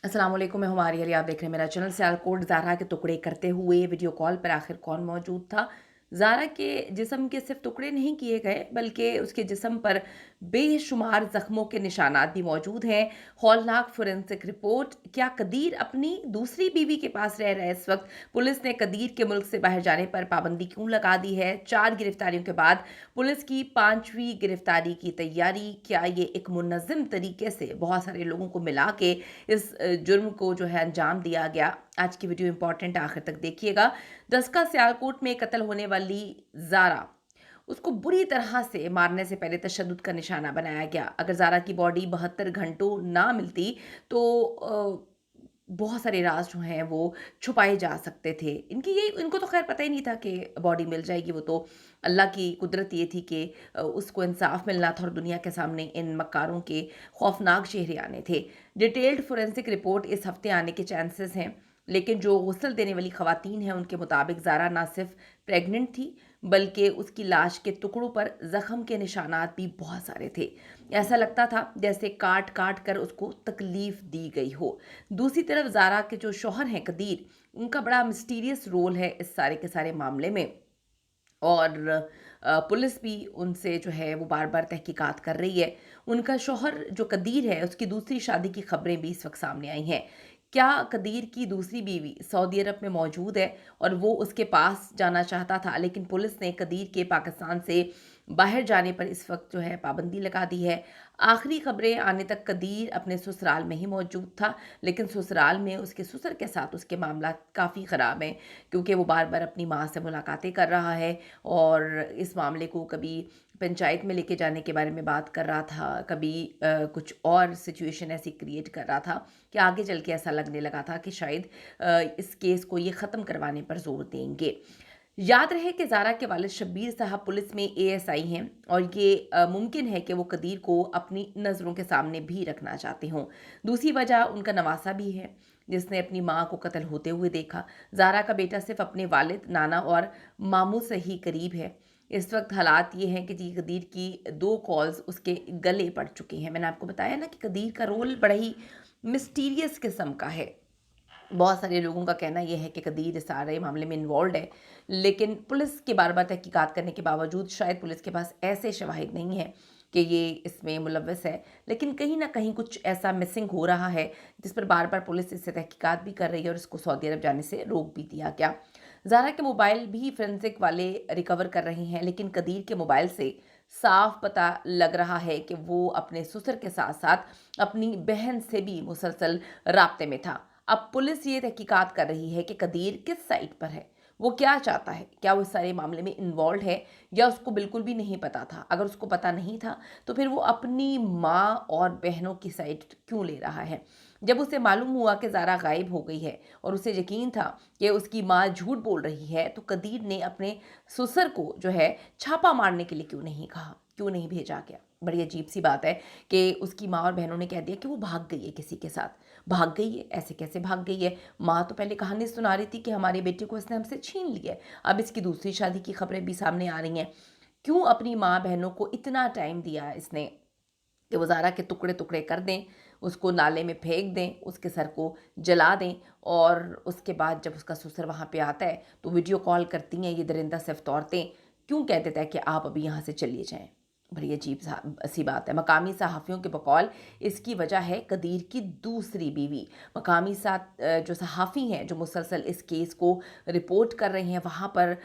अस्सलाम वालेकुम, मैं हमारी अली, आप देख रहे हैं मेरा चैनल। सियालकोट ज़ारा के टुकड़े करते हुए वीडियो कॉल पर आखिर कौन मौजूद था? ज़ारा के जिस्म के सिर्फ टुकड़े नहीं किए गए, बल्कि उसके जिस्म पर बेशुमार ज़ख्मों के निशानात भी मौजूद हैं। हौलनाक फोरेंसिक रिपोर्ट। क्या कदीर अपनी दूसरी बीवी के पास रह रहा है इस वक्त? पुलिस ने कदीर के मुल्क से बाहर जाने पर पाबंदी क्यों लगा दी है? 4 गिरफ्तारियों के बाद पुलिस की 5वीं गिरफ्तारी की तैयारी। क्या ये एक मुनज़्ज़म तरीके से बहुत सारे लोगों को मिला के इस जुर्म को जो है अंजाम दिया गया? आज की वीडियो इंपॉर्टेंट, आखिर तक देखिएगा। दसका सियालकोट में कत्ल होने वाली ज़ारा, उसको बुरी तरह से मारने से पहले तशद्दुद का निशाना बनाया गया। अगर ज़ारा की बॉडी 72 घंटों ना मिलती तो बहुत सारे राज जो हैं वो छुपाए जा सकते थे। इनको तो खैर पता ही नहीं था कि बॉडी मिल जाएगी। वो तो अल्लाह की कुदरत ये थी कि उसको इंसाफ मिलना था और दुनिया के सामने इन मक्कारों के खौफनाक चेहरे आने थे। डिटेल्ड फोरेंसिक रिपोर्ट इस हफ्ते आने के चांसेस हैं, लेकिन जो गुस्ल देने वाली खवातीन हैं उनके मुताबिक ज़ारा ना सिर्फ प्रेग्नेंट थी, बल्कि उसकी लाश के टुकड़ों पर जख्म के निशानात भी बहुत सारे थे। ऐसा लगता था जैसे काट काट कर उसको तकलीफ दी गई हो। दूसरी तरफ ज़ारा के जो शौहर हैं कदीर, उनका बड़ा मिस्टीरियस रोल है इस सारे के सारे मामले में। और पुलिस भी उनसे जो है वो बार-बार तहकीकात कर रही है। उनका शौहर जो कदीर है, उसकी दूसरी शादी की खबरें भी इस वक़्त सामने आई हैं। क्या कदीर की दूसरी बीवी सऊदी अरब में मौजूद है और वो उसके पास जाना चाहता था, लेकिन पुलिस ने कदीर के पाकिस्तान से बाहर जाने पर इस वक़्त जो है पाबंदी लगा दी है। आखिरी खबरें आने तक कदीर अपने ससुराल में ही मौजूद था, लेकिन ससुराल में उसके ससुर के साथ उसके मामलात काफ़ी ख़राब हैं, क्योंकि वो बार-बार अपनी माँ से मुलाकातें कर रहा है और इस मामले को कभी पंचायत में लेके जाने के बारे में बात कर रहा था, कभी कुछ और सिचुएशन ऐसी क्रिएट कर रहा था कि आगे चल के ऐसा लगने लगा था कि शायद इस केस को ये ख़त्म करवाने पर ज़ोर देंगे। याद रहे कि ज़ारा के वालिद शब्बीर साहब पुलिस में एएसआई हैं और ये मुमकिन है कि वो कदीर को अपनी नज़रों के सामने भी रखना चाहते हों। दूसरी वजह उनका नवासा भी है, जिसने अपनी माँ को कत्ल होते हुए देखा। ज़ारा का बेटा सिर्फ अपने वालिद, नाना और मामू से ही करीब है। इस वक्त हालात ये हैं कि जी कदीर की 2 कॉल्स उसके गले पड़ चुकी हैं। मैंने आपको बताया ना कि कदीर का रोल बड़ा ही मिस्टीरियस किस्म का है। बहुत सारे लोगों का कहना ये है कि कदीर इस सारे मामले में इन्वॉल्व है, लेकिन पुलिस की बार-बार तहकीकात करने के बावजूद शायद पुलिस के पास ऐसे शवाहिद नहीं है कि ये इसमें मुलव्वस है। लेकिन कहीं न कहीं कुछ ऐसा मिसिंग हो रहा है, जिस पर बार-बार पुलिस इससे तहकीकात भी कर रही है और इसको सऊदी अरब जाने से रोक भी दिया गया। ज़ारा के मोबाइल भी फोरेंसिक वाले रिकवर कर रहे हैं, लेकिन कदीर के मोबाइल से साफ पता लग रहा है कि वो अपने ससुर के साथ-साथ अपनी बहन से भी मुसलसल राब्ते में था। अब पुलिस ये तहकीकात कर रही है कि कदीर किस साइड पर है, वो क्या चाहता है, क्या वो इस सारे मामले में इन्वॉल्व है या उसको बिल्कुल भी नहीं पता था। अगर उसको पता नहीं था तो फिर वो अपनी माँ और बहनों की साइड क्यों ले रहा है? जब उसे मालूम हुआ कि ज़ारा गायब हो गई है और उसे यकीन था कि उसकी माँ झूठ बोल रही है, तो कदीर ने अपने ससुर को जो है छापा मारने के लिए क्यों नहीं कहा, क्यों नहीं भेजा गया? बड़ी अजीब सी बात है कि उसकी माँ और बहनों ने कह दिया कि वो भाग गई है किसी के साथ। भाग गई है, ऐसे कैसे भाग गई है? माँ तो पहले कहानी सुना रही थी कि हमारे बेटे को इसने हमसे छीन लिया है। अब इसकी दूसरी शादी की खबरें भी सामने आ रही हैं। क्यों अपनी माँ बहनों को इतना टाइम दिया इसने कि वो ज़ारा के टुकड़े-टुकड़े कर दें, उसको नाले में फेंक दें, उसके सर को जला दें और उसके बाद जब उसका ससुर वहाँ पे आता है तो वीडियो कॉल करती हैं ये दरिंदा सिफ्त औरतें, क्यों कह देता है कि आप अभी यहाँ से चलिए जाएँ। बड़ी अजीब सी बात है। मकामी सहाफ़ियों के बकौल इसकी वजह है कदीर की दूसरी बीवी। मकामी जो सहाफ़ी हैं जो मुसलसल इस केस को रिपोर्ट कर रहे हैं, वहाँ पर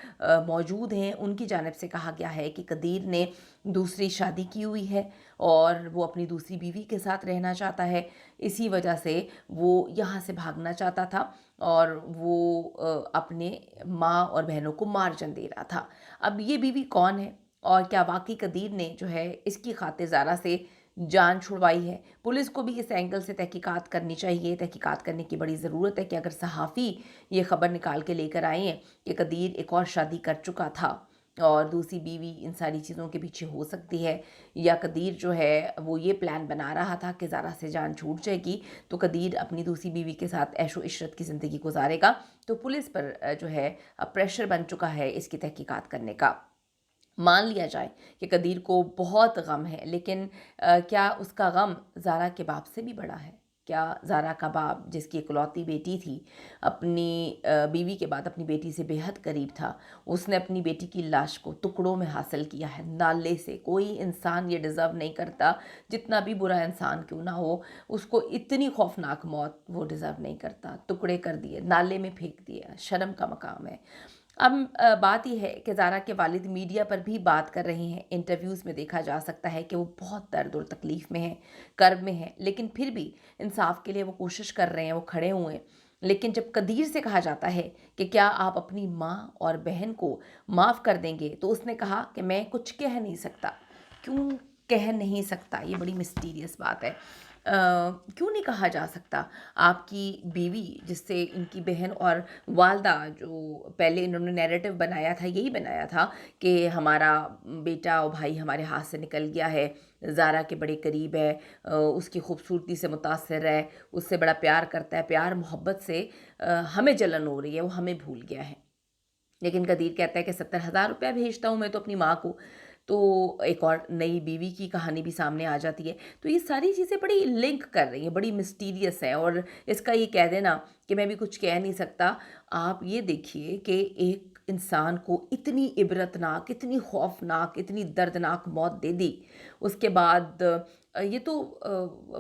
मौजूद हैं, उनकी जानिब से कहा गया है कि कदीर ने दूसरी शादी की हुई है और वो अपनी दूसरी बीवी के साथ रहना चाहता है। इसी वजह से वो यहाँ से भागना चाहता था और वो अपने माँ और बहनों को मार्जन दे रहा था। अब ये बीवी कौन है और क्या वाक़ई कदीर ने जो है इसकी खातिर ज़ारा से जान छुड़वाई है? पुलिस को भी इस एंगल से तहकीकात करनी चाहिए। तहकीकात करने की बड़ी ज़रूरत है कि अगर सहाफ़ी ये ख़बर निकाल के लेकर आए हैं कि कदीर एक और शादी कर चुका था और दूसरी बीवी इन सारी चीज़ों के पीछे हो सकती है, या कदीर जो है वो ये प्लान बना रहा था कि ज़ारा से जान छूट जाएगी तो कदीर अपनी दूसरी बीवी के साथ ऐशो-इशरत की ज़िंदगी गुज़ारेगा। तो पुलिस पर जो है अब प्रेशर बन चुका है इसकी तहकीकात करने का। मान लिया जाए कि कदीर को बहुत गम है, लेकिन क्या उसका गम ज़ारा के बाप से भी बड़ा है? क्या ज़ारा का बाप, जिसकी इकलौती बेटी थी, अपनी बीवी के बाद अपनी बेटी से बेहद करीब था, उसने अपनी बेटी की लाश को टुकड़ों में हासिल किया है नाले से। कोई इंसान ये डिज़र्व नहीं करता, जितना भी बुरा इंसान क्यों ना हो, उसको इतनी खौफनाक मौत वो डिज़र्व नहीं करता। टुकड़े कर दिए, नाले में फेंक दिया, शर्म का मकाम है। अब बात ये है कि ज़ारा के वालिद मीडिया पर भी बात कर रहे हैं। इंटरव्यूज़ में देखा जा सकता है कि वो बहुत दर्द और तकलीफ़ में हैं, कर्ब में हैं, लेकिन फिर भी इंसाफ के लिए वो कोशिश कर रहे हैं, वो खड़े हुए हैं। लेकिन जब कदीर से कहा जाता है कि क्या आप अपनी माँ और बहन को माफ़ कर देंगे, तो उसने कहा कि मैं कुछ कह नहीं सकता। क्यों कह नहीं सकता? ये बड़ी मिस्टीरियस बात है। क्यों नहीं कहा जा सकता? आपकी बीवी, जिससे इनकी बहन और वालदा, जो पहले इन्होंने नैरेटिव बनाया था, यही बनाया था कि हमारा बेटा और भाई हमारे हाथ से निकल गया है, ज़ारा के बड़े करीब है, उसकी खूबसूरती से मुतासिर है, उससे बड़ा प्यार करता है, प्यार मोहब्बत से हमें जलन हो रही है, वो हमें भूल गया है। लेकिन कदीर कहता है कि 70,000 रुपया भेजता हूँ मैं तो अपनी माँ को। तो एक और नई बीवी की कहानी भी सामने आ जाती है। तो ये सारी चीज़ें बड़ी लिंक कर रही हैं, बड़ी मिस्टीरियस है। और इसका ये कह देना कि मैं भी कुछ कह नहीं सकता, आप ये देखिए कि एक इंसान को इतनी इबरतनाक, इतनी खौफनाक, इतनी दर्दनाक मौत दे दी। उसके बाद ये तो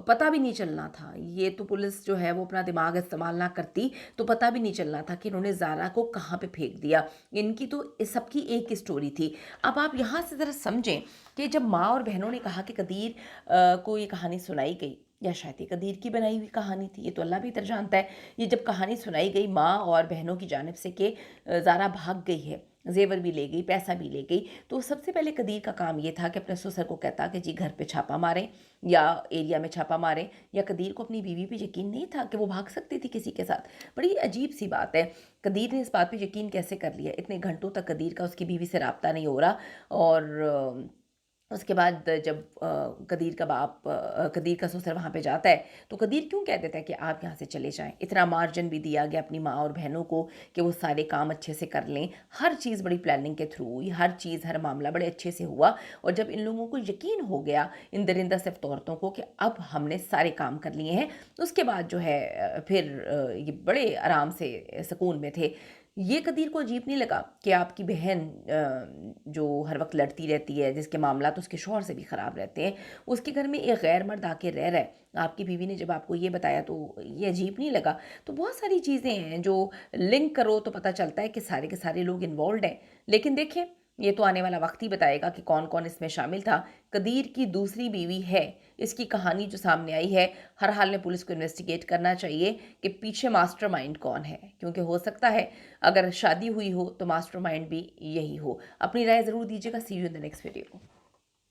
पता भी नहीं चलना था। ये तो पुलिस जो है वो अपना दिमाग इस्तेमाल ना करती तो पता भी नहीं चलना था कि इन्होंने ज़ारा को कहाँ पे फेंक दिया। इनकी तो इस सबकी एक ही स्टोरी थी। अब आप यहाँ से ज़रा समझें कि जब माँ और बहनों ने कहा कि कदीर को ये कहानी सुनाई गई, या शायद ये कदीर की बनाई हुई कहानी थी, ये तो अल्लाह बेहतर जानता है। ये जब कहानी सुनाई गई माँ और बहनों की जानिब से कि ज़ारा भाग गई है, ज़ेवर भी ले गई, पैसा भी ले गई, तो सबसे पहले कदीर का काम ये था कि अपने ससुर को कहता कि जी घर पे छापा मारें या एरिया में छापा मारें। या कदीर को अपनी बीवी पे यकीन नहीं था कि वो भाग सकती थी किसी के साथ। बड़ी अजीब सी बात है, कदीर ने इस बात पे यकीन कैसे कर लिया? इतने घंटों तक कदीर का उसकी बीवी से राब्ता नहीं हो रहा। और उसके बाद जब कदीर का बाप, कदीर का ससुर वहाँ पे जाता है, तो कदीर क्यों कह देता है कि आप यहाँ से चले जाएँ? इतना मार्जिन भी दिया गया अपनी माँ और बहनों को कि वो सारे काम अच्छे से कर लें। हर चीज़ बड़ी प्लानिंग के थ्रू हुई, हर चीज़, हर मामला बड़े अच्छे से हुआ। और जब इन लोगों को यकीन हो गया, इन दरिंदा सिफ्त औरतों को, कि अब हमने सारे काम कर लिए हैं, उसके बाद जो है फिर ये बड़े आराम से सुकून में थे। ये कदीर को अजीब नहीं लगा कि आपकी बहन जो हर वक्त लड़ती रहती है, जिसके मामलात उसके शौहर से भी ख़राब रहते हैं, उसके घर में एक गैर मर्द आके रह रहा है। आपकी बीवी ने जब आपको ये बताया तो ये अजीब नहीं लगा? तो बहुत सारी चीज़ें हैं जो लिंक करो तो पता चलता है कि सारे के सारे लोग इन्वॉल्व हैं। लेकिन देखें, ये तो आने वाला वक्त ही बताएगा कि कौन कौन इसमें शामिल था। कदीर की दूसरी बीवी है, इसकी कहानी जो सामने आई है, हर हाल में पुलिस को इन्वेस्टिगेट करना चाहिए कि पीछे मास्टरमाइंड कौन है, क्योंकि हो सकता है अगर शादी हुई हो तो मास्टरमाइंड भी यही हो। अपनी राय ज़रूर दीजिएगा। See you in the next video.